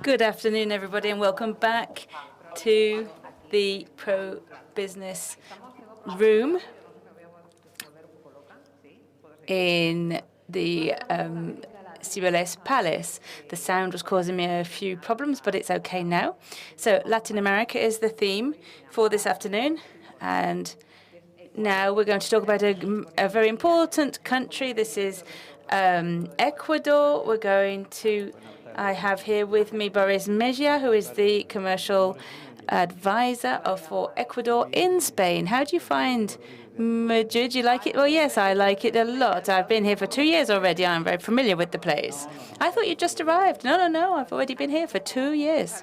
Good afternoon, everybody, and welcome back to the pro-business room in the Cibeles Palace. The sound was causing me a few problems, but it's okay now. So Latin America is the theme for this afternoon, and now we're going to talk about a very important country. This is Ecuador. I have here with me Boris Mejia, who is the commercial advisor for Ecuador in Spain. How do you find Madrid? You like it? Well, yes, I like it a lot. I've been here for 2 years already. I'm very familiar with the place. I thought you just arrived. No, I've already been here for 2 years.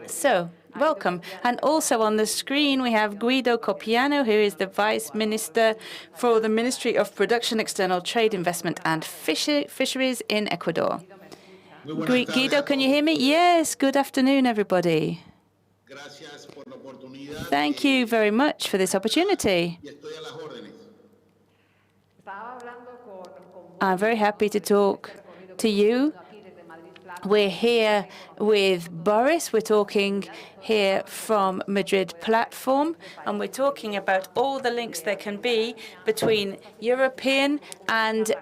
So, welcome. And also on the screen, we have Guido Copiano, who is the Vice Minister for the Ministry of Production, External Trade, Investment and Fisheries in Ecuador. Guido, can you hear me? Yes, good afternoon, everybody. Thank you very much for this opportunity. I'm very happy to talk to you. We're here with Boris. We're talking here from Madrid platform, and we're talking about all the links there can be between European and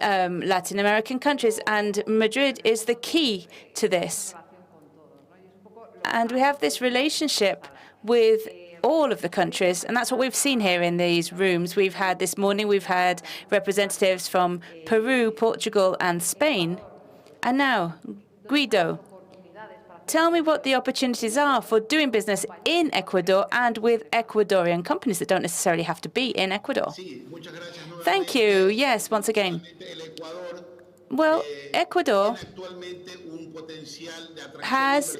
Latin American countries, and Madrid is the key to this. And we have this relationship with all of the countries, and that's what we've seen here in these rooms. This morning, we've had representatives from Peru, Portugal, and Spain. And now, Guido, tell me what the opportunities are for doing business in Ecuador and with Ecuadorian companies that don't necessarily have to be in Ecuador. Thank you. Yes, once again. Well, Ecuador has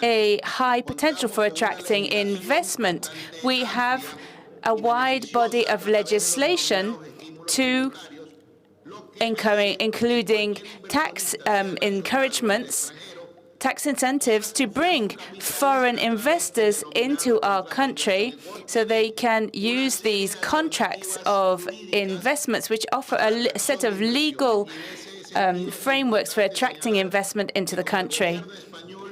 a high potential for attracting investment. We have a wide body of legislation including tax encouragements, tax incentives to bring foreign investors into our country so they can use these contracts of investments, which offer a set of legal frameworks for attracting investment into the country.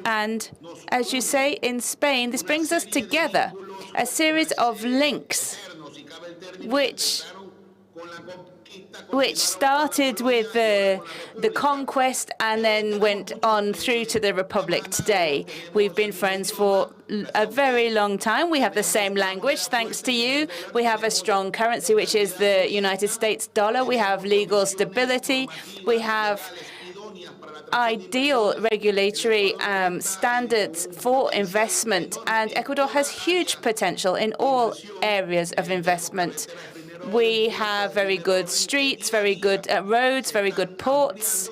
And as you say, in Spain, this brings us together, a series of links which started with the conquest and then went on through to the Republic today. We've been friends for a very long time. We have the same language, thanks to you. We have a strong currency, which is the United States dollar. We have legal stability. We have ideal regulatory standards for investment, and Ecuador has huge potential in all areas of investment. We have very good streets, very good roads, very good ports,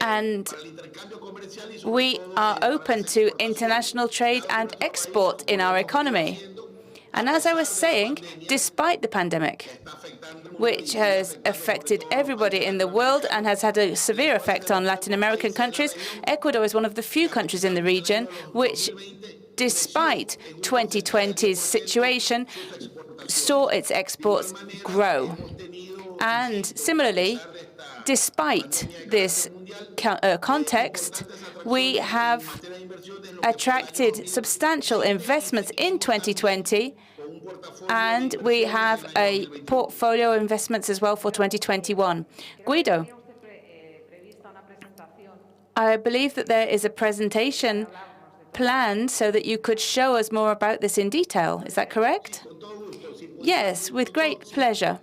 and we are open to international trade and export in our economy. And as I was saying, despite the pandemic, which has affected everybody in the world and has had a severe effect on Latin American countries, Ecuador is one of the few countries in the region which, despite 2020's situation, saw its exports grow. And similarly, despite this context, we have attracted substantial investments in 2020, and we have a portfolio of investments as well for 2021. Guido, I believe that there is a presentation planned so that you could show us more about this in detail. Is that correct? Yes, with great pleasure.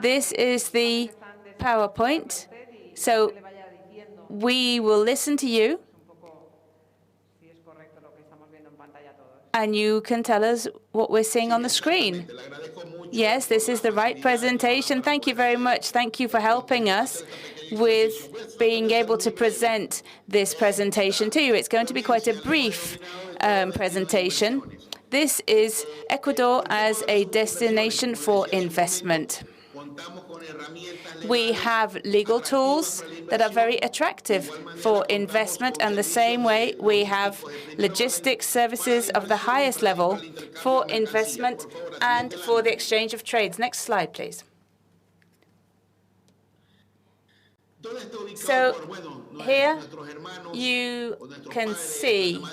This is the PowerPoint, so we will listen to you, and you can tell us what we're seeing on the screen. Yes, this is the right presentation. Thank you very much. Thank you for helping us with being able to present this presentation to you. It's going to be quite a brief presentation. This is Ecuador as a destination for investment. We have legal tools that are very attractive for investment, and the same way we have logistics services of the highest level for investment and for the exchange of trades. Next slide, please. So here you can see,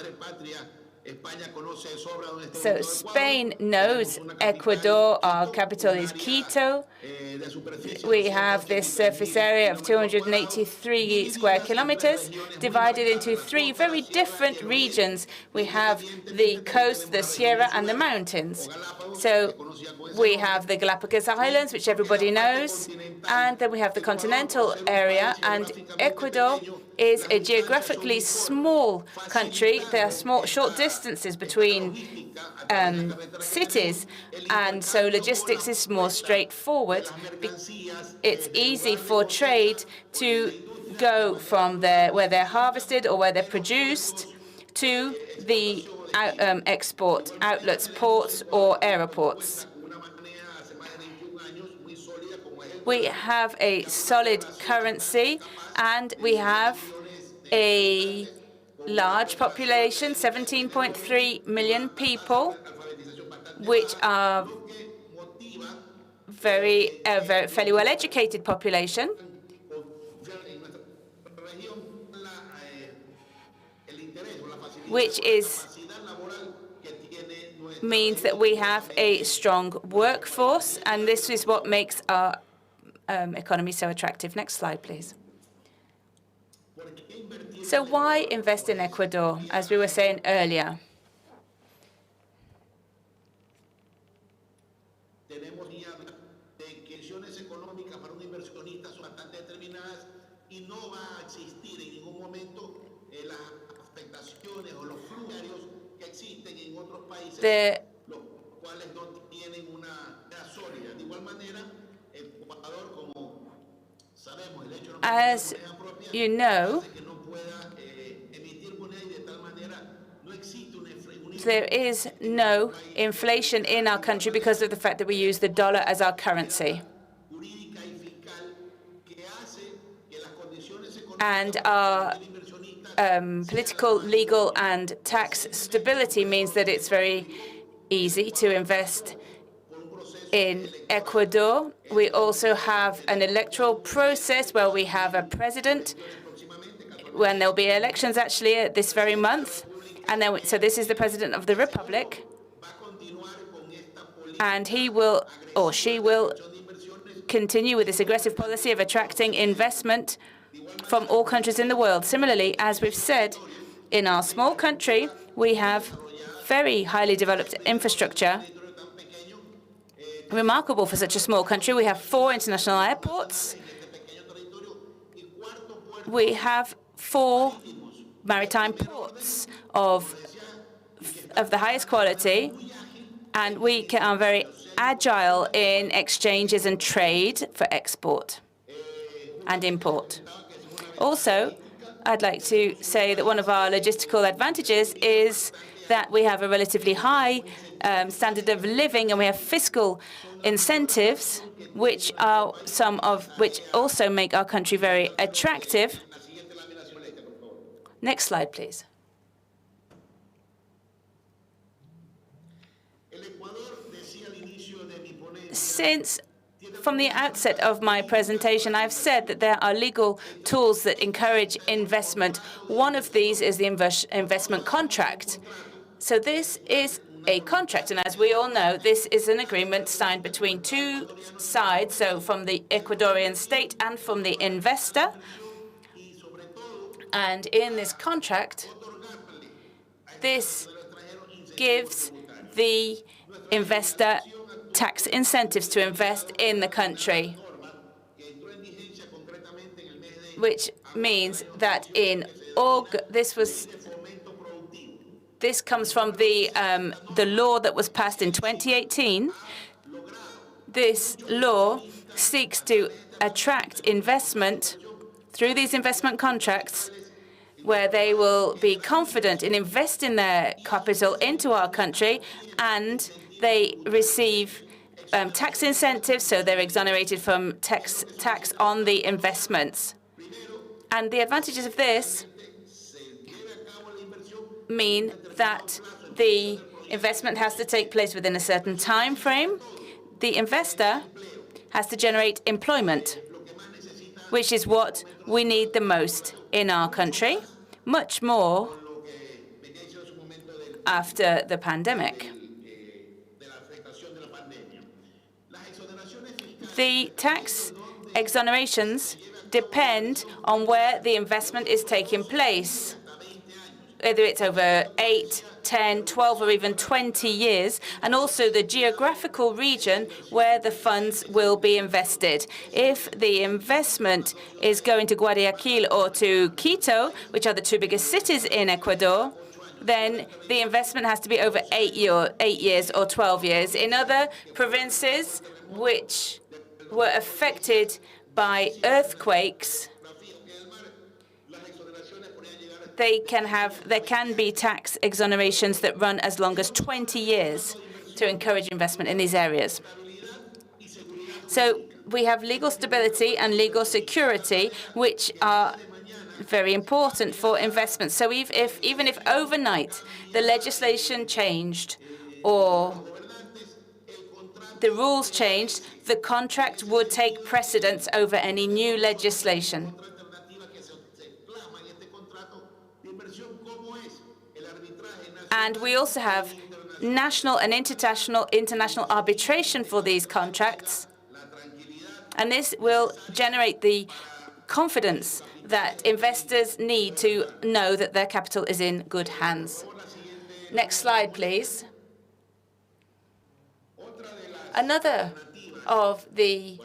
so Spain knows Ecuador, our capital is Quito. We have this surface area of 283 square kilometers divided into three very different regions. We have the coast, the Sierra, and the mountains. So we have the Galapagos Islands, which everybody knows, and then we have the continental area, and Ecuador is a geographically small country. There are short distances between cities, and so logistics is more straightforward. It's easy for trade to go from where they're harvested or where they're produced to the export outlets, ports or airports. We have a solid currency, and we have a large population, 17.3 million people, which are very fairly well-educated population, which means that we have a strong workforce, and this is what makes our economy so attractive. Next slide, please. So why invest in Ecuador, as we were saying earlier? As you know, there is no inflation in our country because of the fact that we use the dollar as our currency. And our political, legal, and tax stability means that it's very easy to invest in Ecuador. We also have an electoral process where we have a president, when there'll be elections actually this very month. And then, so this is the president of the republic, and he will, or she will, continue with this aggressive policy of attracting investment from all countries in the world. Similarly, as we've said, in our small country, we have very highly developed infrastructure, remarkable for such a small country. We have 4 international airports. We have 4 maritime ports of the highest quality, and we are very agile in exchanges and trade for export and import. Also, I'd like to say that one of our logistical advantages is that we have a relatively high standard of living, and we have fiscal incentives, which also make our country very attractive. Next slide, please. Since from the outset of my presentation, I've said that there are legal tools that encourage investment. One of these is the investment contract. So this is a contract, and as we all know, this is an agreement signed between 2 sides, so from the Ecuadorian state and from the investor. And in this contract, this gives the investor tax incentives to invest in the country, which means that in August, this comes from the law that was passed in 2018. This law seeks to attract investment through these investment contracts, where they will be confident in investing their capital into our country, and they receive tax incentives, so they're exonerated from tax on the investments. And the advantages of this mean that the investment has to take place within a certain time frame. The investor has to generate employment. which is what we need the most in our country, much more after the pandemic. The tax exonerations depend on where the investment is taking place, whether it's over 8, 10, 12, or even 20 years, and also the geographical region where the funds will be invested. If the investment is going to Guayaquil or to Quito, which are the two biggest cities in Ecuador, then the investment has to be over 8 years or 12 years. In other provinces which were affected by earthquakes, there can be tax exonerations that run as long as 20 years to encourage investment in these areas. So we have legal stability and legal security, which are very important for investment. So even if overnight the legislation changed or the rules changed, the contract would take precedence over any new legislation. And we also have national and international arbitration for these contracts. And this will generate the confidence that investors need to know that their capital is in good hands. Next slide, please. Another of the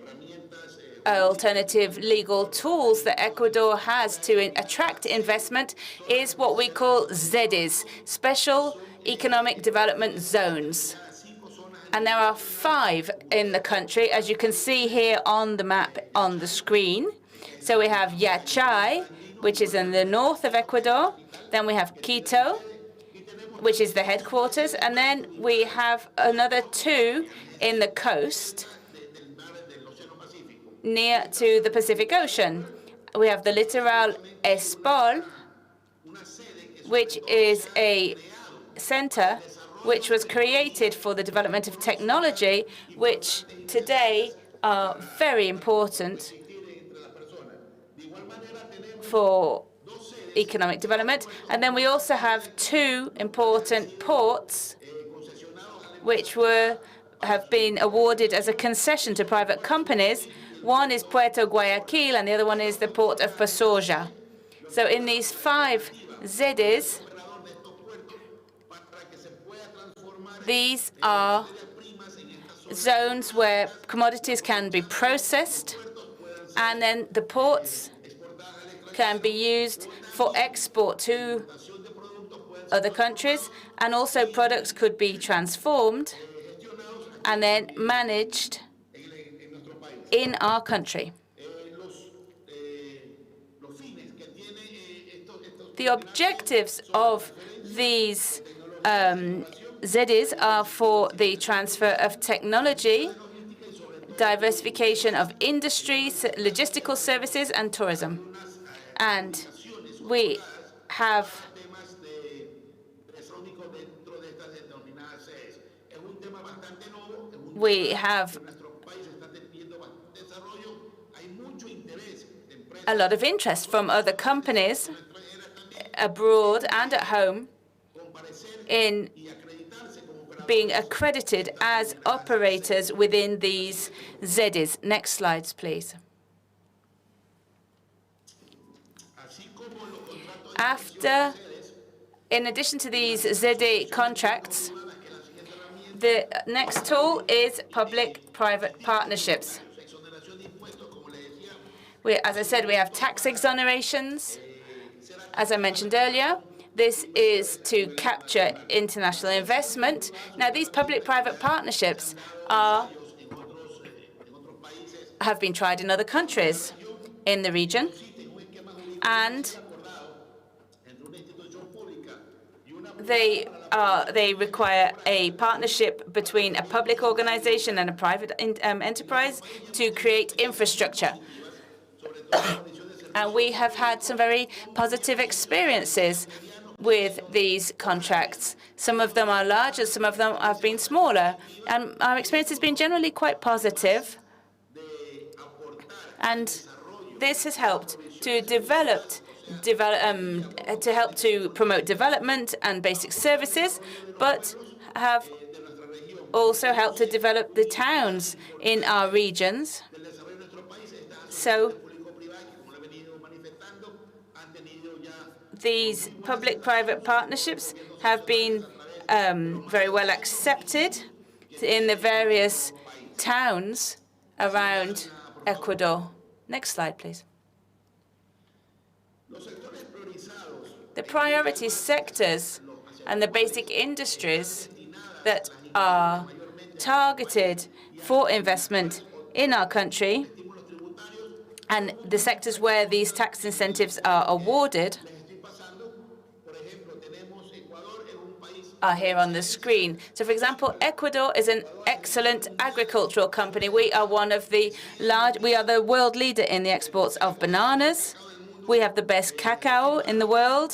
alternative legal tools that Ecuador has to attract investment is what we call ZEDs, Special Economic Development Zones. And there are 5 in the country, as you can see here on the map on the screen. So we have Yachay, which is in the north of Ecuador. Then we have Quito, which is the headquarters. And then we have another 2 in the coast, near to the Pacific Ocean. We have the Litoral Espol, which is a center which was created for the development of technology, which today are very important for economic development. And then we also have 2 important ports which have been awarded as a concession to private companies. One is Puerto Guayaquil, and the other one is the port of Pasoja. So in these 5 ZEDs, these are zones where commodities can be processed, and then the ports can be used for export to other countries, and also products could be transformed and then managed in our country. The objectives of these ZEDs are for the transfer of technology, diversification of industries, logistical services, and tourism. And we have a lot of interest from other companies abroad and at home in being accredited as operators within these ZEDs. Next slides, please. In addition to these ZED contracts, the next tool is public-private partnerships. As I said, we have tax exonerations. As I mentioned earlier, this is to capture international investment. Now, these public-private partnerships have been tried in other countries in the region, and they require a partnership between a public organization and a private enterprise to create infrastructure. And we have had some very positive experiences with these contracts. Some of them are larger, some of them have been smaller. And our experience has been generally quite positive. And this has helped to help to promote development and basic services, but have also helped to develop the towns in our regions. So these public-private partnerships have been very well accepted in the various towns around Ecuador. Next slide, please. The priority sectors and the basic industries that are targeted for investment in our country, and the sectors where these tax incentives are awarded, are here on the screen. So, for example, Ecuador is an excellent agricultural company. We are the world leader in the exports of bananas. We have the best cacao in the world.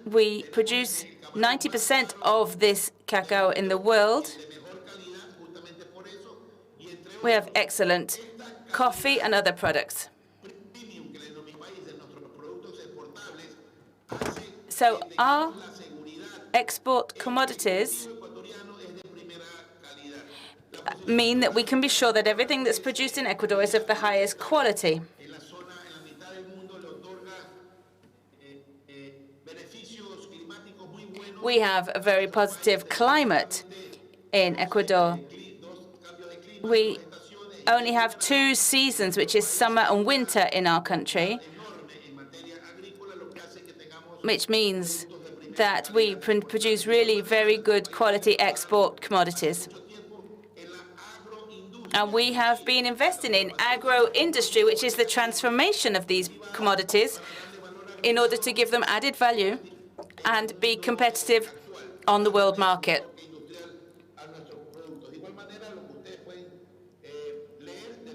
We produce 90% of this cacao in the world. We have excellent coffee and other products. So our export commodities mean that we can be sure that everything that's produced in Ecuador is of the highest quality. We have a very positive climate in Ecuador. We only have 2 seasons, which is summer and winter in our country, which means that we produce really very good quality export commodities. And we have been investing in agro-industry, which is the transformation of these commodities in order to give them added value and be competitive on the world market.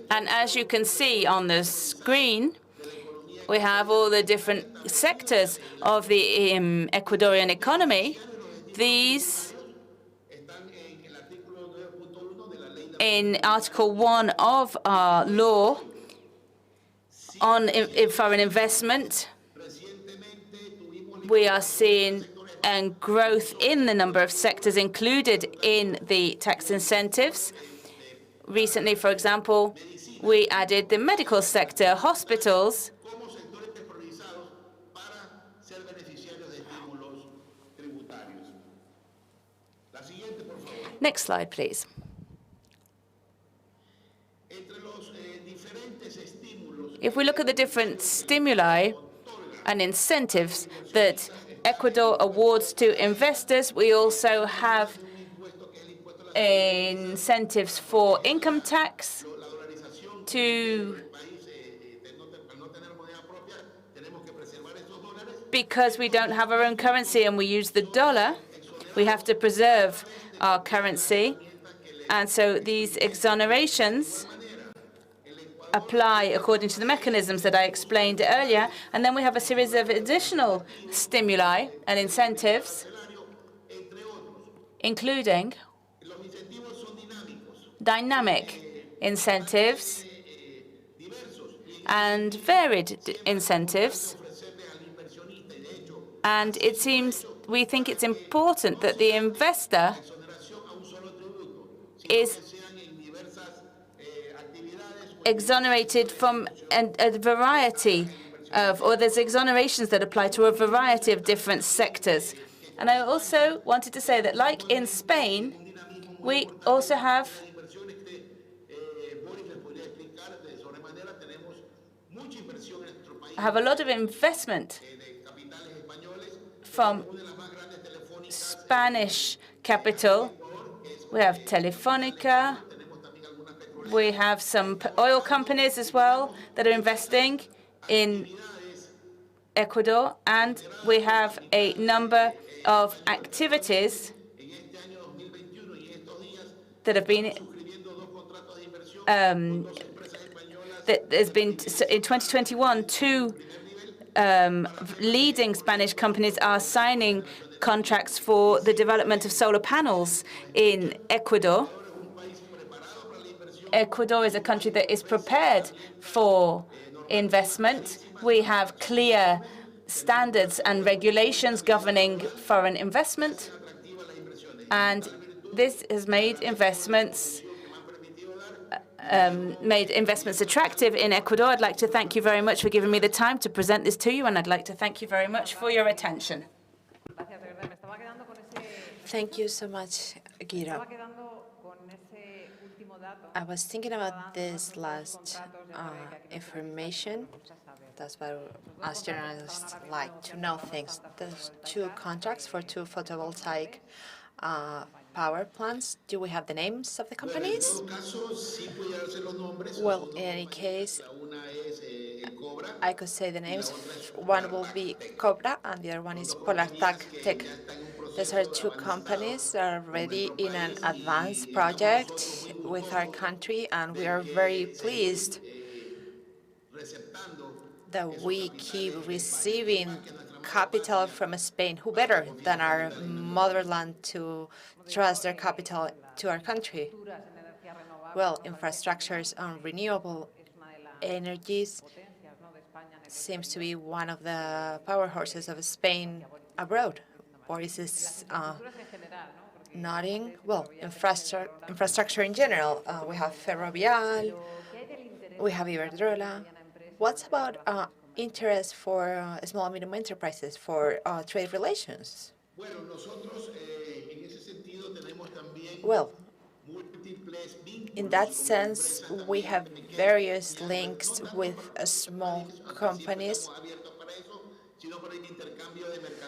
And as you can see on the screen, we have all the different sectors of the Ecuadorian economy. These, in Article 1 of our law on foreign investment, we are seeing growth in the number of sectors included in the tax incentives. Recently, for example, we added the medical sector, hospitals, Next slide, please. If we look at the different stimuli and incentives that Ecuador awards to investors, we also have incentives for income tax because we don't have our own currency and we use the dollar, we have to preserve our currency. And so these exonerations apply according to the mechanisms that I explained earlier. And then we have a series of additional stimuli and incentives, including dynamic incentives and varied incentives. And we think it's important that the investor is exonerated from a variety of, or there's exonerations that apply to a variety of different sectors. And I also wanted to say that, like in Spain, we also have a lot of investment from Spanish capital. We have Telefónica. We have some oil companies as well that are investing in Ecuador. And we have a number of activities that have been in 2021, 2 leading Spanish companies are signing contracts for the development of solar panels in Ecuador. Ecuador is a country that is prepared for investment. We have clear standards and regulations governing foreign investment, and this has made investments attractive in Ecuador. I'd like to thank you very much for giving me the time to present this to you, and I'd like to thank you very much for your attention. Thank you so much, Guido. I was thinking about this last information. That's why us journalists like to know things. There's 2 contracts for 2 photovoltaic power plants. Do we have the names of the companies? Well, in any case, I could say the names. One will be Cobra, and the other one is Polartec Tech. These are 2 companies that are already in an advanced project with our country, and we are very pleased that we keep receiving capital from Spain. Who better than our motherland to trust their capital to our country? Well, infrastructures on renewable energies seems to be one of the power horses of Spain abroad. Boris is nodding. Well, infrastructure in general. We have Ferrovial, we have Iberdrola. What's about interest for small and medium enterprises for trade relations? Well, in that sense, we have various links with small companies,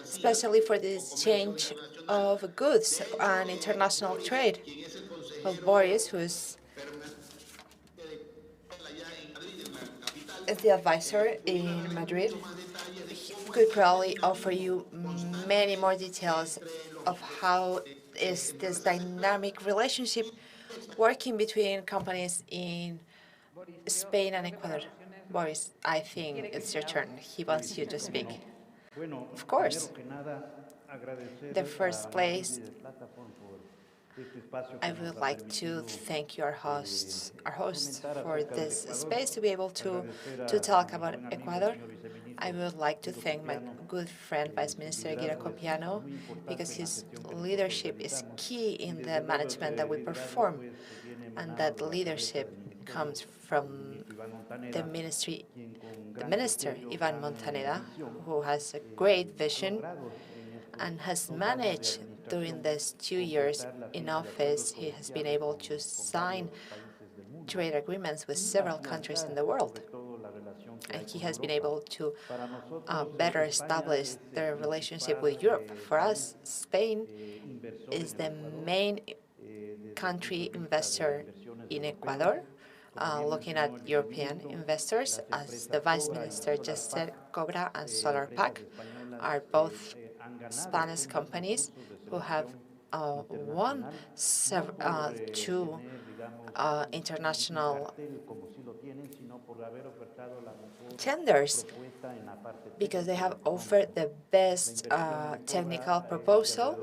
especially for the exchange of goods and international trade. Well, Boris, who's the advisor in Madrid, he could probably offer you many more details of how is this dynamic relationship working between companies in Spain and Ecuador. Boris, I think it's your turn. He wants you to speak. Of course. In the first place, I would like to thank you, our hosts, for this space to be able to talk about Ecuador. I would like to thank my good friend, Vice Minister Guido Copiano, because his leadership is key in the management that we perform, and that leadership comes from the ministry, the Minister, Ivan Montaneda, who has a great vision and has managed during these 2 years in office. He has been able to sign trade agreements with several countries in the world. And he has been able to better establish their relationship with Europe. For us, Spain is the main country investor in Ecuador, looking at European investors. As the Vice Minister just said, Cobra and SolarPack are both Spanish companies who have won 2 international tenders because they have offered the best technical proposal.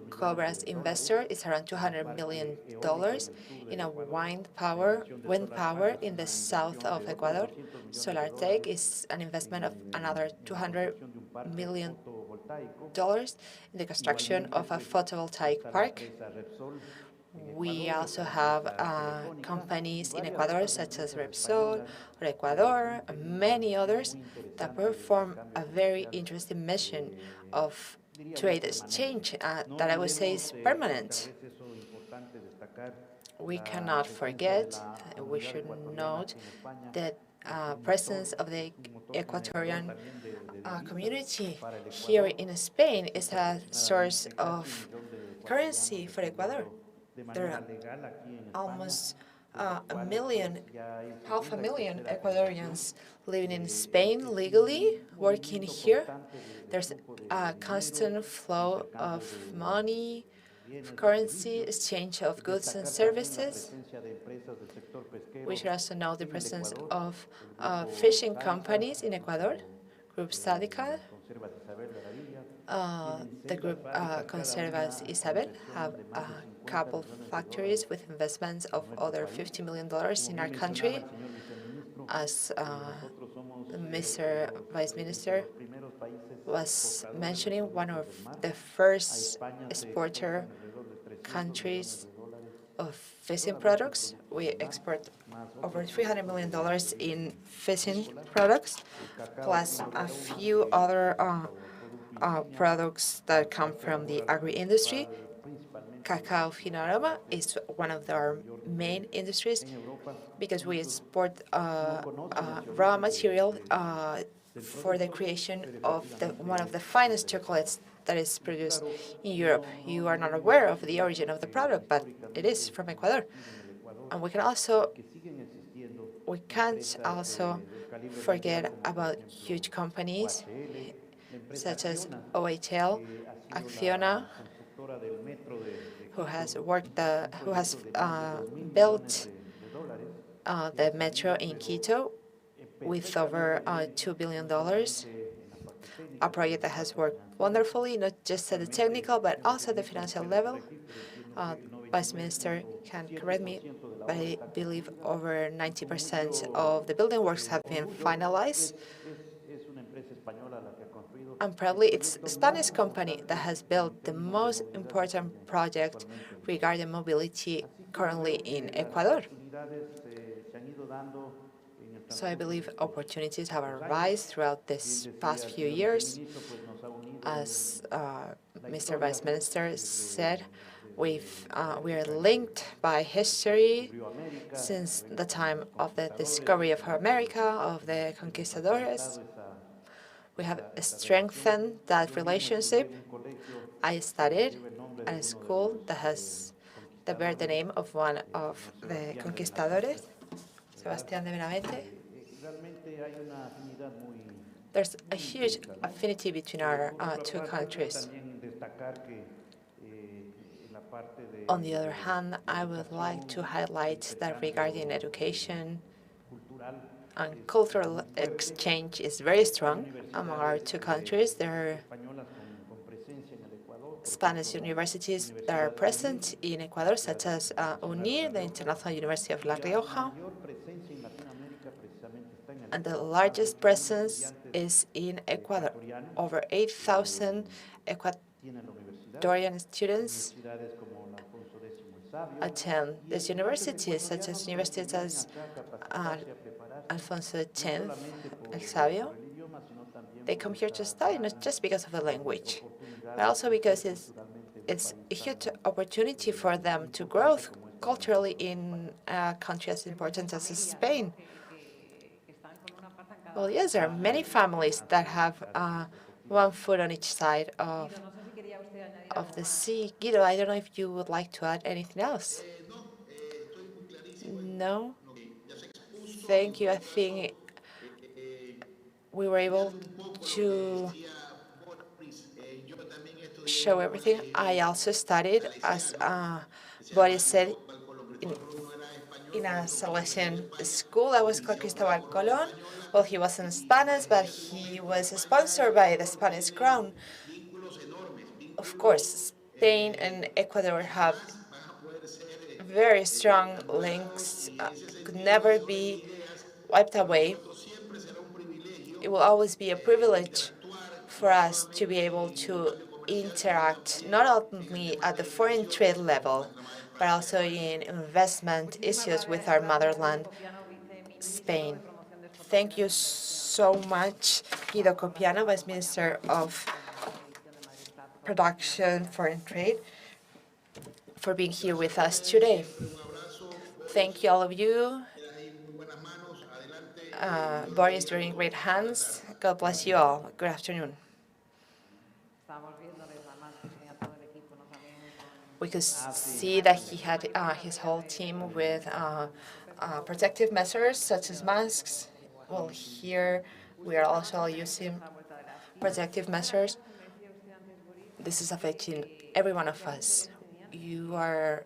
Cobra's investor is around $200 million in a wind power in the south of Ecuador. SolarTech is an investment of another $200 million in the construction of a photovoltaic park. We also have companies in Ecuador such as Repsol or Ecuador, and many others that perform a very interesting mission of trade exchange that I would say is permanent. We cannot forget, we should note that presence of the Ecuadorian community here in Spain is a source of currency for Ecuador. There are almost half a million Ecuadorians living in Spain legally, working here. There's a constant flow of money, of currency, exchange of goods and services. We should also know the presence of fishing companies in Ecuador, Group Sadica, the group Conservas Isabel have couple factories with investments of over $50 million in our country. As Mr. Vice Minister was mentioning, one of the first exporter countries of fishing products. We export over $300 million in fishing products, plus a few other products that come from the agri-industry. Cacao fino aroma is one of our main industries because we export raw material for the creation of one of the finest chocolates that is produced in Europe. You are not aware of the origin of the product, but it is from Ecuador. And we can't also forget about huge companies such as OHL, Acciona, who has built the metro in Quito with over $2 billion, a project that has worked wonderfully, not just at the technical, but also at the financial level. Vice Minister can correct me, but I believe over 90% of the building works have been finalized. And probably it's a Spanish company that has built the most important project regarding mobility currently in Ecuador. So I believe opportunities have arisen throughout this past few years. As Mr. Vice Minister said, we are linked by history since the time of the discovery of America, of the conquistadores. We have strengthened that relationship. I studied at a school that bears the name of one of the conquistadores, Sebastián de Benavente. There's a huge affinity between our two countries. On the other hand, I would like to highlight that regarding education and cultural exchange is very strong among our two countries. There are Spanish universities that are present in Ecuador, such as UNIR, the International University of La Rioja, and the largest presence is in Ecuador. Over 8,000 Ecuadorian students attend these universities, such as universities as Alfonso X, El Sabio. They come here to study, not just because of the language, but also because it's a huge opportunity for them to grow culturally in a country as important as Spain. Well, yes, there are many families that have one foot on each side of the sea. Guido, I don't know if you would like to add anything else. No? Thank you. I think we were able to show everything. I also studied, as Boris said, in a Salesian school. I was called Cristobal Colón. Well, he wasn't Spanish, but he was sponsored by the Spanish crown. Of course, Spain and Ecuador have very strong links, could never be wiped away. It will always be a privilege for us to be able to interact not only at the foreign trade level, but also in investment issues with our motherland, Spain. Thank you so much, Guido Copiano, Vice Minister of Production, Foreign Trade, for being here with us today. Thank you, all of you. Boris, you're in great hands. God bless you all. Good afternoon. We could see that he had his whole team with protective measures such as masks. Well, here we are also using protective measures. This is affecting every one of us. You are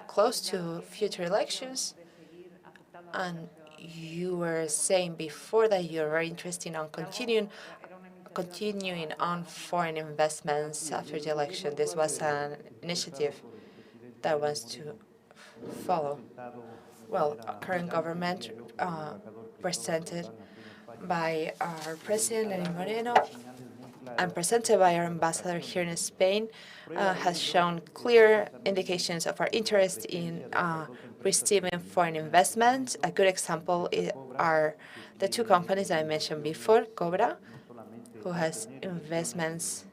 close to future elections, and you were saying before that you're very interested in continuing on foreign investments after the election. This was an initiative that wants to follow. Well, our current government, presented by our president, Lenín Moreno, and presented by our ambassador here in Spain, has shown clear indications of our interest in receiving foreign investment. A good example are the two companies I mentioned before, Cobra, who has investments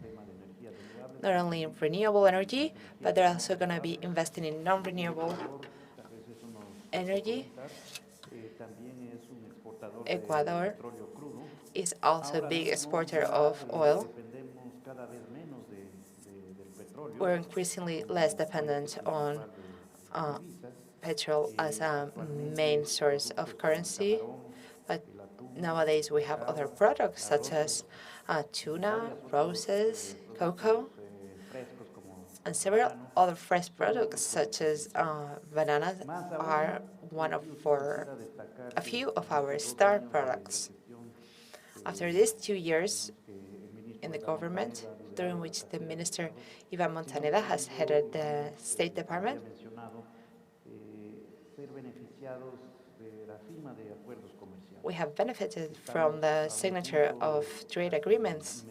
not only in renewable energy, but they're also going to be investing in non-renewable energy. Ecuador is also a big exporter of oil. We're increasingly less dependent on petrol as a main source of currency, but nowadays we have other products such as tuna, roses, cocoa, and several other fresh products such as bananas are a few of our star products. After these 2 years in the government, during which the Minister Iván Montaneda has headed the State Department, we have benefited from the signature of trade agreements.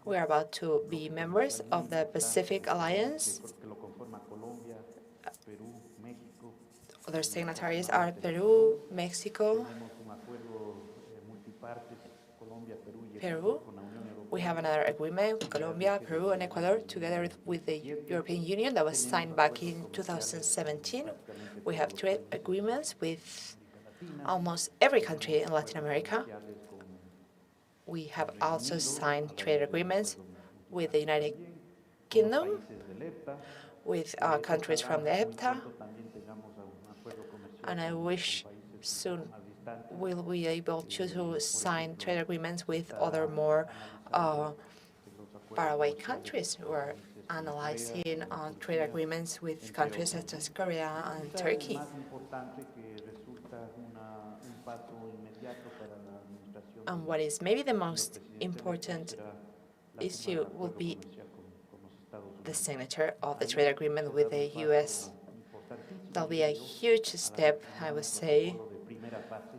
We are about to be members of the Pacific Alliance. Other signatories are Peru, Mexico, Peru. We have another agreement with Colombia, Peru, and Ecuador, together with the European Union that was signed back in 2017. We have trade agreements with almost every country in Latin America. We have also signed trade agreements with the United Kingdom, with countries from the EFTA, and I wish soon we'll be able to sign trade agreements with other more faraway countries. We're analyzing trade agreements with countries such as Korea and Turkey. And what is maybe the most important issue will be the signature of the trade agreement with the U.S. That'll be a huge step, I would say,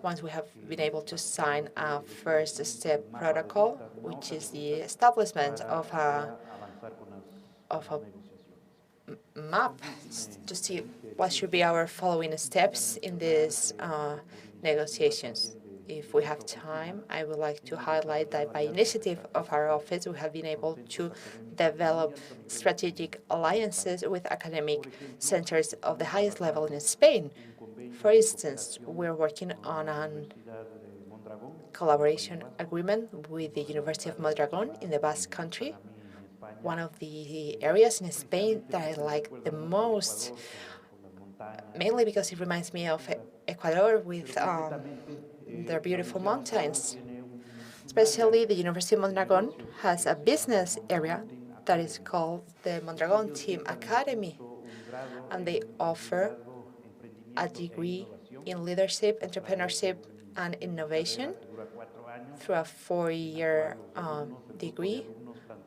once we have been able to sign a first step protocol, which is the establishment of a map to see what should be our following steps in these negotiations. If we have time, I would like to highlight that by initiative of our office, we have been able to develop strategic alliances with academic centers of the highest level in Spain. For instance, we're working on a collaboration agreement with the University of Mondragón in the Basque Country, one of the areas in Spain that I like the most, mainly because it reminds me of Ecuador with their beautiful mountains. Especially the University of Mondragón has a business area that is called the Mondragón Team Academy, and they offer a degree in leadership, entrepreneurship, and innovation through a 4-year degree,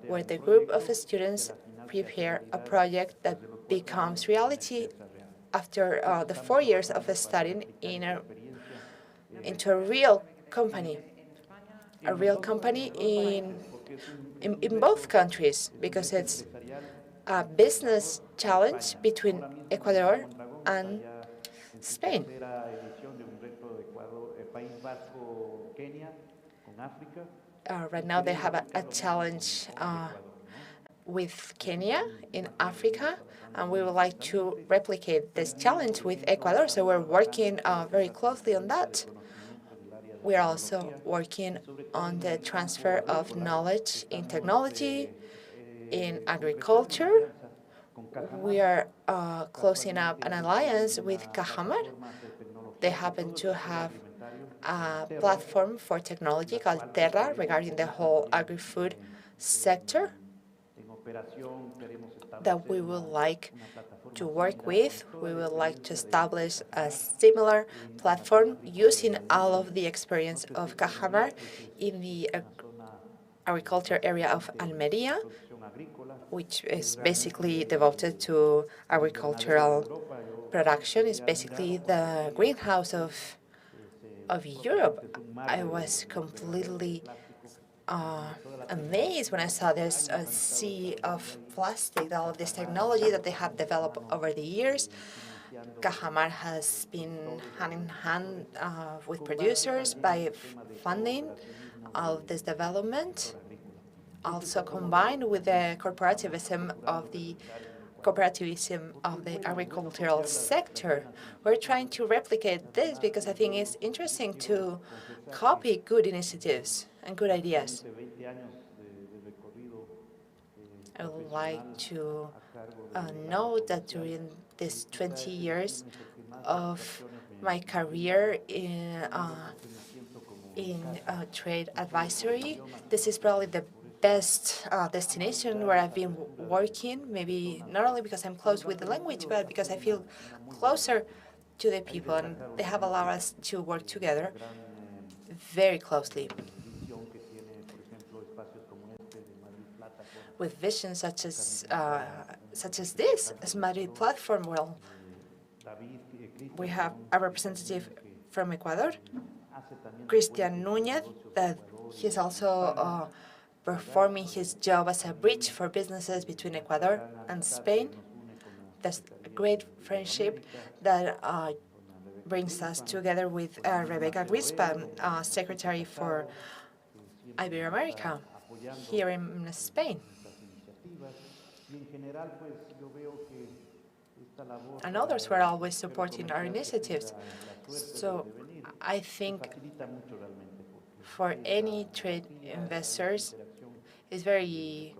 where the group of students prepare a project that becomes reality after the 4 years of studying into a real company in both countries, because it's a business challenge between Ecuador and Spain. Right now they have a challenge with Kenya in Africa, and we would like to replicate this challenge with Ecuador, so we're working very closely on that. We are also working on the transfer of knowledge in technology, in agriculture. We are closing up an alliance with Cajamar. They happen to have a platform for technology called Terra regarding the whole agri-food sector that we would like to work with. We would like to establish a similar platform using all of the experience of Cajamar in the agriculture area of Almería, which is basically devoted to agricultural production, is basically the greenhouse of Europe. I was completely amazed when I saw this sea of plastic, all of this technology that they have developed over the years. Cajamar has been hand in hand with producers by funding all of this development, also combined with the cooperativism of the agricultural sector. We're trying to replicate this because I think it's interesting to copy good initiatives and good ideas. I would like to note that during these 20 years of my career in trade advisory, this is probably the best destination where I've been working, maybe not only because I'm close with the language, but because I feel closer to the people, and they have allowed us to work together very closely with visions such as this Madrid platform. Well, we have a representative from Ecuador, Christian Núñez, that he's also performing his job as a bridge for businesses between Ecuador and Spain. There's a great friendship that brings us together with Rebecca Grispan, Secretary for Iberoamerica here in Spain. And others were always supporting our initiatives. So I think for any trade investors, it's very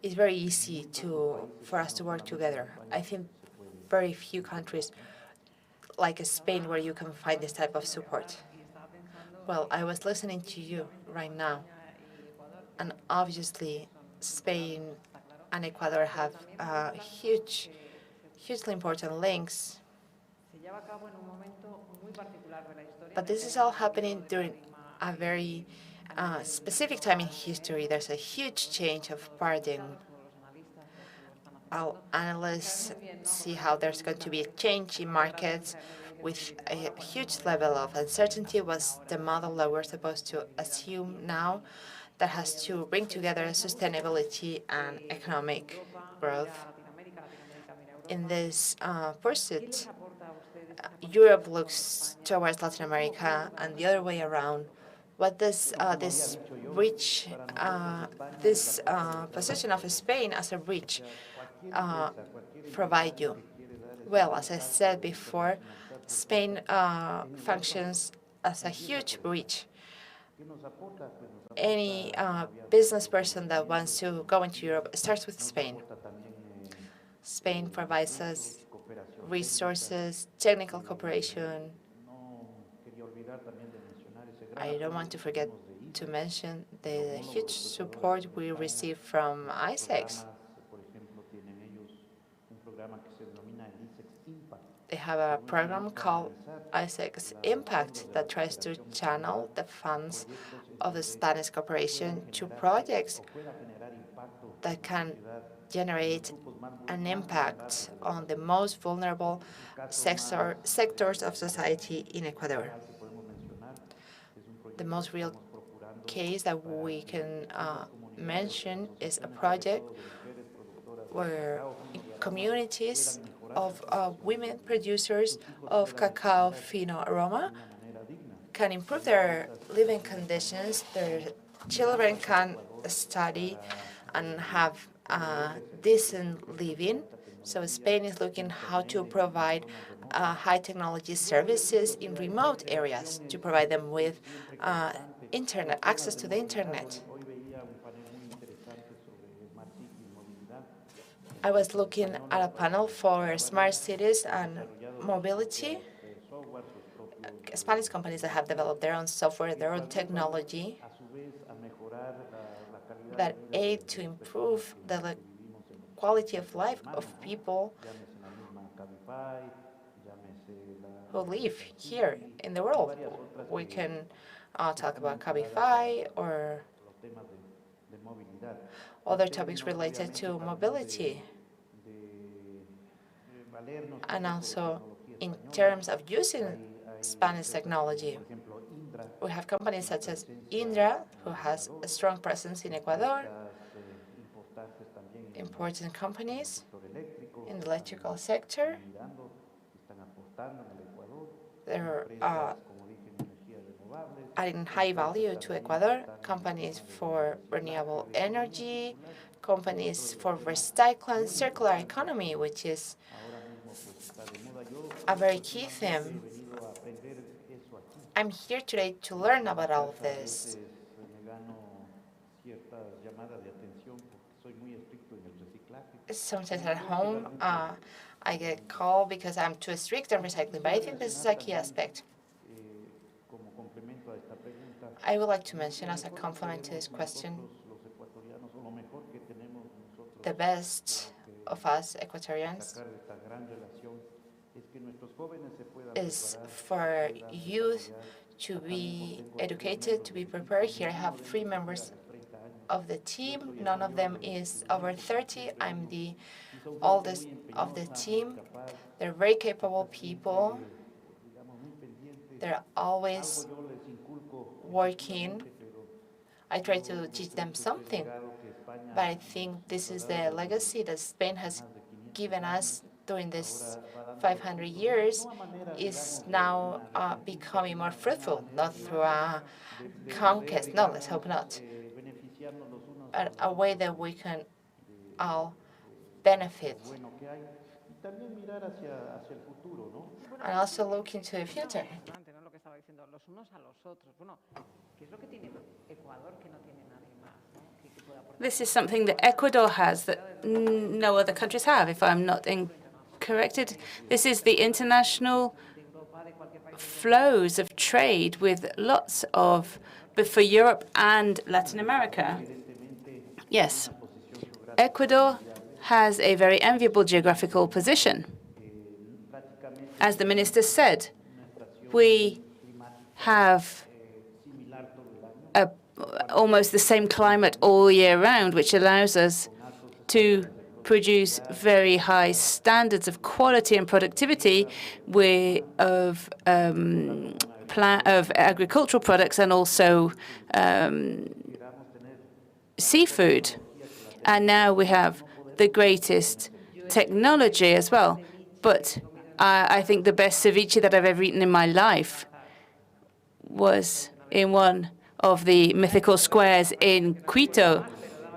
easy for us to work together. I think very few countries like Spain where you can find this type of support. Well, I was listening to you right now, and obviously Spain and Ecuador have hugely important links. But this is all happening during a very specific time in history. There's a huge change of paradigm. All analysts see how there's going to be a change in markets with a huge level of uncertainty. Was the model that we're supposed to assume now that has to bring together sustainability and economic growth? In this pursuit, Europe looks towards Latin America and the other way around. What does this position of Spain as a bridge provide you? Well, as I said before, Spain functions as a huge bridge. Any business person that wants to go into Europe starts with Spain. Spain provides us resources, technical cooperation. I don't want to forget to mention the huge support we receive from ISEX. They have a program called ISEX Impact that tries to channel the funds of the Spanish corporation to projects that can generate an impact on the most vulnerable sectors of society in Ecuador. The most real case that we can mention is a project where communities of women producers of cacao fino aroma can improve their living conditions. Their children can study and have decent living. So Spain is looking how to provide high technology services in remote areas to provide them with internet access to the internet. I was looking at a panel for smart cities and mobility. Spanish companies that have developed their own software, their own technology that aid to improve the quality of life of people who live here in the world. We can talk about Cabify or other topics related to mobility, and also in terms of using Spanish technology. We have companies such as Indra, who has a strong presence in Ecuador, important companies in the electrical sector. They're adding high value to Ecuador, companies for renewable energy, companies for recycling, circular economy, which is a very key theme. I'm here today to learn about all of this. Sometimes at home, I get called because I'm too strict on recycling, but I think this is a key aspect. I would like to mention as a complement to this question, the best of us Ecuadorians is for youth to be educated, to be prepared. Here I have 3 members of the team. None of them is over 30. I'm the oldest of the team. They're very capable people. They're always working. I try to teach them something, but I think this is the legacy that Spain has given us during this 500 years is now becoming more fruitful, not through a conquest. No, let's hope not. But a way that we can all benefit. And also look into the future. This is something that Ecuador has that no other countries have, if I'm not incorrected. This is the international flows of trade with lots of, but for Europe and Latin America. Yes, Ecuador has a very enviable geographical position. As the minister said, we have almost the same climate all year round, which allows us to produce very high standards of quality and productivity of agricultural products and also seafood. And now we have the greatest technology as well. But I think the best ceviche that I've ever eaten in my life was in one of the mythical squares in Quito.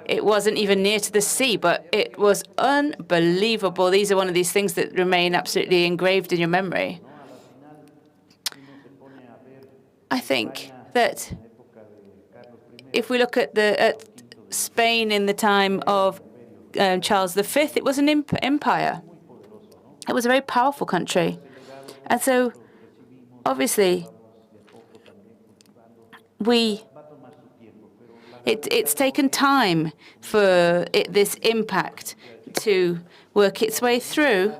It wasn't even near to the sea, but it was unbelievable. These are one of these things that remain absolutely engraved in your memory. I think that if we look at Spain in the time of Charles V, it was an empire. It was a very powerful country. And so, obviously, it's taken time for this impact to work its way through,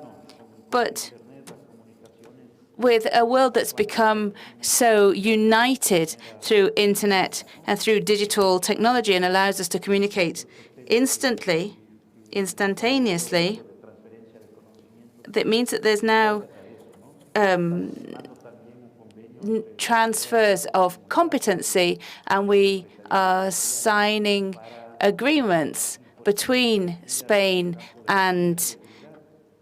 but with a world that's become so united through internet and through digital technology and allows us to communicate instantaneously, that means that there's now transfers of competency, and we are signing agreements between Spain and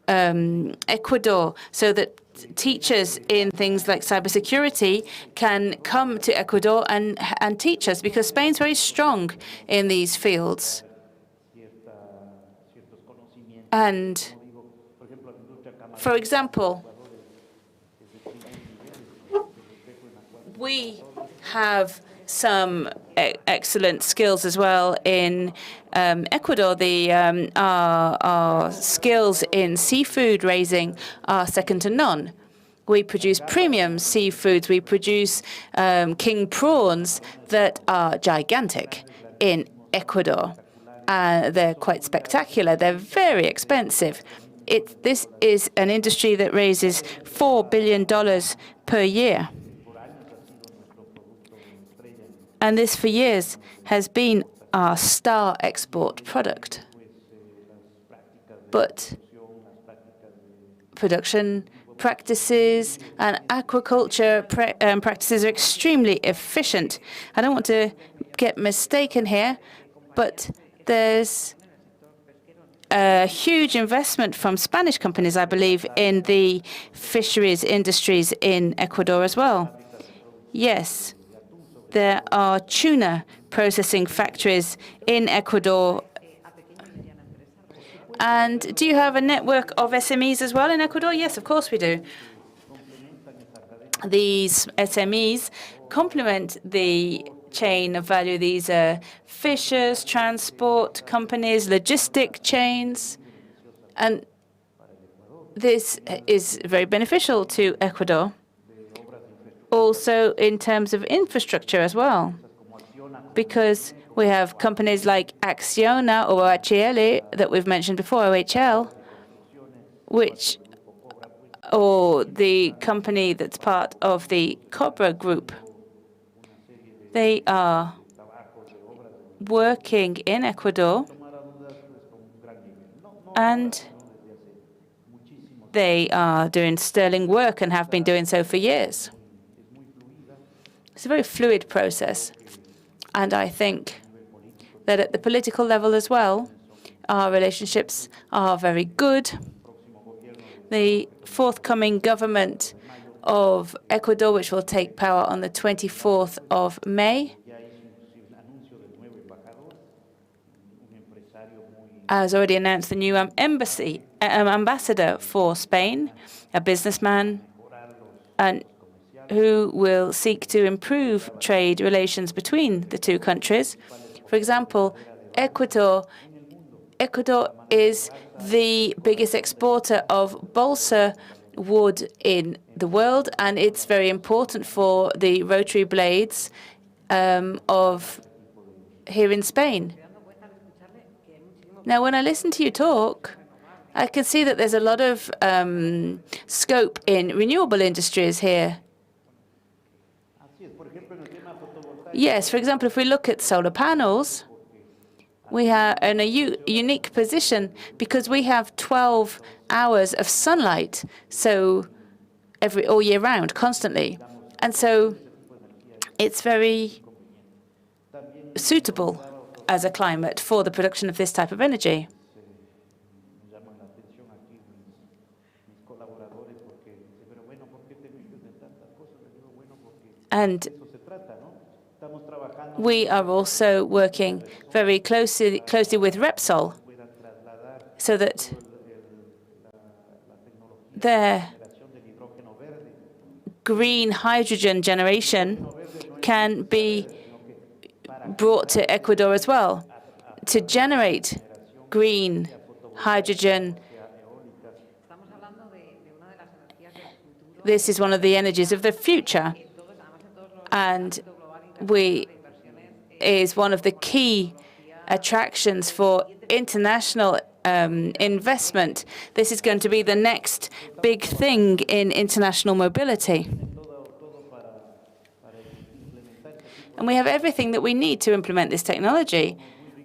Ecuador so that teachers in things like cybersecurity can come to Ecuador and teach us, because Spain's very strong in these fields. And, for example, we have some excellent skills as well in Ecuador. Our skills in seafood raising are second to none. We produce premium seafoods. We produce king prawns that are gigantic in Ecuador. They're quite spectacular. They're very expensive. This is an industry that raises $4 billion per year. And this, for years, has been our star export product. But production practices and aquaculture practices are extremely efficient. I don't want to get mistaken here, but there's a huge investment from Spanish companies, I believe, in the fisheries industries in Ecuador as well. Yes, there are tuna processing factories in Ecuador. And do you have a network of SMEs as well in Ecuador? Yes, of course we do. These SMEs complement the chain of value. These are fishers, transport companies, logistic chains, and this is very beneficial to Ecuador. Also in terms of infrastructure as well, because we have companies like Acciona or OHL that we've mentioned before, OHL, or the company that's part of the Cobra Group. They are working in Ecuador, and they are doing sterling work and have been doing so for years. It's a very fluid process, and I think that at the political level as well, our relationships are very good. The forthcoming government of Ecuador, which will take power on the 24th of May, has already announced the new ambassador for Spain, a businessman, and who will seek to improve trade relations between the two countries. For example, Ecuador is the biggest exporter of balsa wood in the world, and it's very important for the rotary blades of here in Spain. Now, when I listen to you talk, I can see that there's a lot of scope in renewable industries here. Yes, for example, if we look at solar panels, we are in a unique position because we have 12 hours of sunlight, so all year round, constantly. And so it's very suitable as a climate for the production of this type of energy. And we are also working very closely with Repsol so that their green hydrogen generation can be brought to Ecuador as well. To generate green hydrogen, this is one of the energies of the future, and is one of the key attractions for international investment. This is going to be the next big thing in international mobility. And we have everything that we need to implement this technology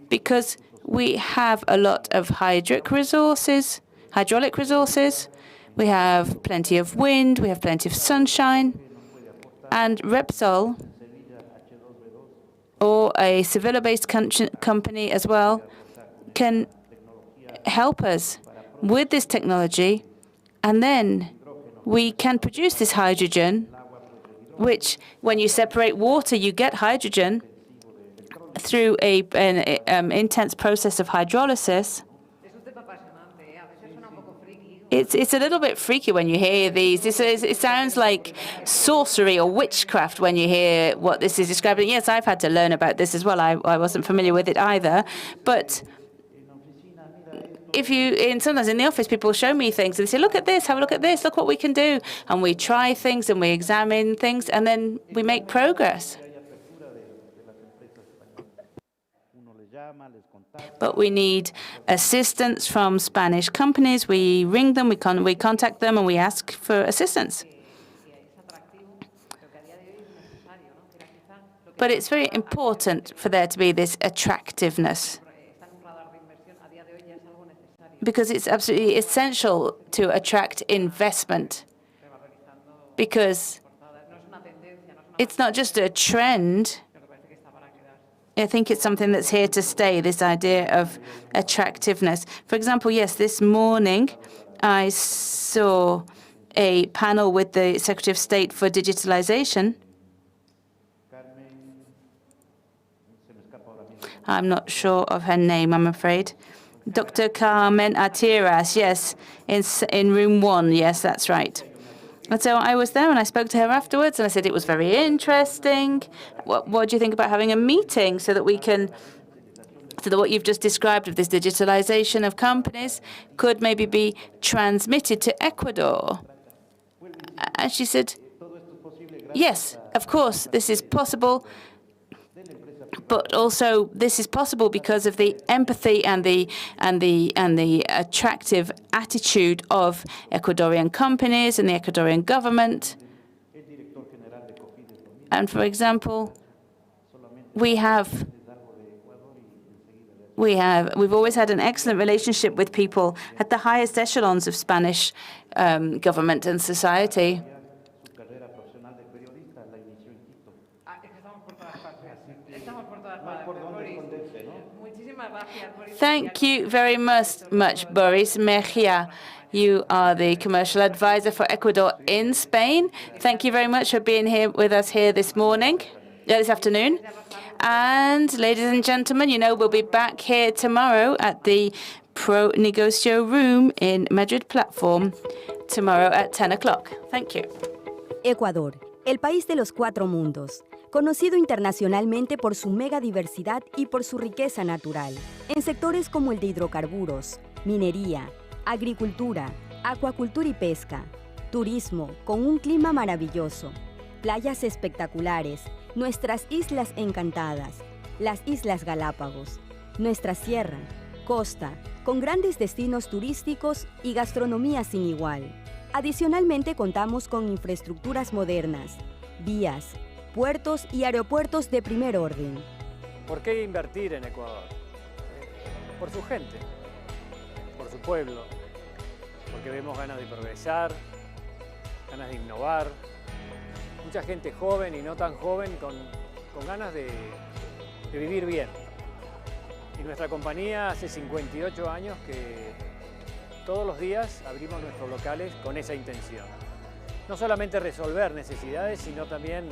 because we have a lot of hydraulic resources. We have plenty of wind, we have plenty of sunshine, and Repsol, or a Sevilla-based company as well, can help us with this technology, and then we can produce this hydrogen, which, when you separate water, you get hydrogen through an intense process of hydrolysis. It's a little bit freaky when you hear these. It sounds like sorcery or witchcraft when you hear what this is describing. Yes, I've had to learn about this as well. I wasn't familiar with it either. But sometimes in the office, people show me things and they say, look at this, have a look at this, look what we can do. And we try things and we examine things and then we make progress. But we need assistance from Spanish companies. We ring them, we contact them, and we ask for assistance. But it's very important for there to be this attractiveness, because it's absolutely essential to attract investment, because it's not just a trend. I think it's something that's here to stay, this idea of attractiveness. For example, yes, this morning I saw a panel with the Secretary of State for Digitalization. I'm not sure of her name, I'm afraid. Dr. Carmen Atiras, yes, in room 1, yes, that's right. And so I was there and I spoke to her afterwards and I said it was very interesting. What do you think about having a meeting so that we can, so that what you've just described of this digitalization of companies could maybe be transmitted to Ecuador? And she said, yes, of course, this is possible. But also, this is possible because of the empathy and the attractive attitude of Ecuadorian companies and the Ecuadorian government. And for example, we've always had an excellent relationship with people at the highest echelons of Spanish government and society. Thank you very much, Boris Mejia. You are the commercial advisor for Ecuador in Spain. Thank you very much for being here with us here this afternoon. And ladies and gentlemen, you know we'll be back here tomorrow at the Pro Negocio room in Madrid Platform tomorrow at 10 o'clock. Thank you. Ecuador, el país de los 4 mundos. Conocido internacionalmente por su megadiversidad y por su riqueza natural, en sectores como el de hidrocarburos, minería, agricultura, acuacultura y pesca, turismo con un clima maravilloso, playas espectaculares, nuestras islas encantadas, las Islas Galápagos, nuestra sierra, costa, con grandes destinos turísticos y gastronomía sin igual. Adicionalmente contamos con infraestructuras modernas, vías, puertos y aeropuertos de primer orden. ¿Por qué invertir en Ecuador? Por su gente, por su pueblo, porque vemos ganas de progresar, ganas de innovar, mucha gente joven y no tan joven con ganas de vivir bien. Y nuestra compañía hace 58 años que todos los días abrimos nuestros locales con esa intención. No solamente resolver necesidades, sino también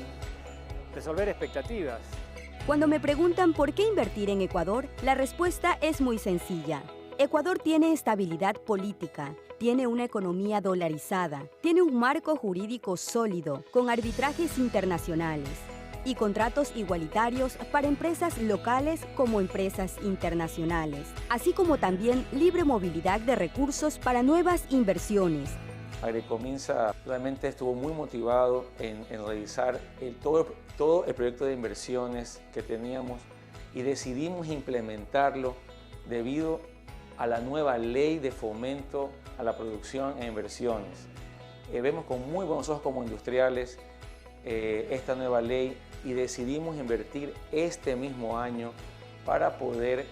resolver expectativas. Cuando me preguntan por qué invertir en Ecuador, la respuesta es muy sencilla. Ecuador tiene estabilidad política, tiene una economía dolarizada, tiene un marco jurídico sólido, con arbitrajes internacionales y contratos igualitarios para empresas locales como empresas internacionales, así como también libre movilidad de recursos para nuevas inversiones. Agricominsa realmente estuvo muy motivado en realizar todo el proyecto de inversiones que teníamos y decidimos implementarlo debido a la nueva ley de fomento a la producción e inversiones. Vemos con muy buenos ojos como industriales esta nueva ley y decidimos invertir este mismo año para poder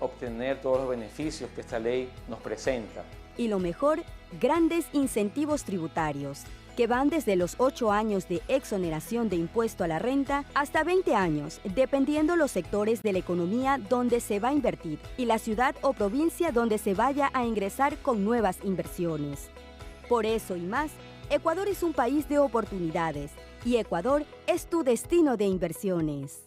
obtener todos los beneficios que esta ley nos presenta. Y lo mejor, grandes incentivos tributarios, que van desde los 8 años de exoneración de impuesto a la renta hasta 20 años, dependiendo los sectores de la economía donde se va a invertir y la ciudad o provincia donde se vaya a ingresar con nuevas inversiones. Por eso y más, Ecuador es un país de oportunidades y Ecuador es tu destino de inversiones.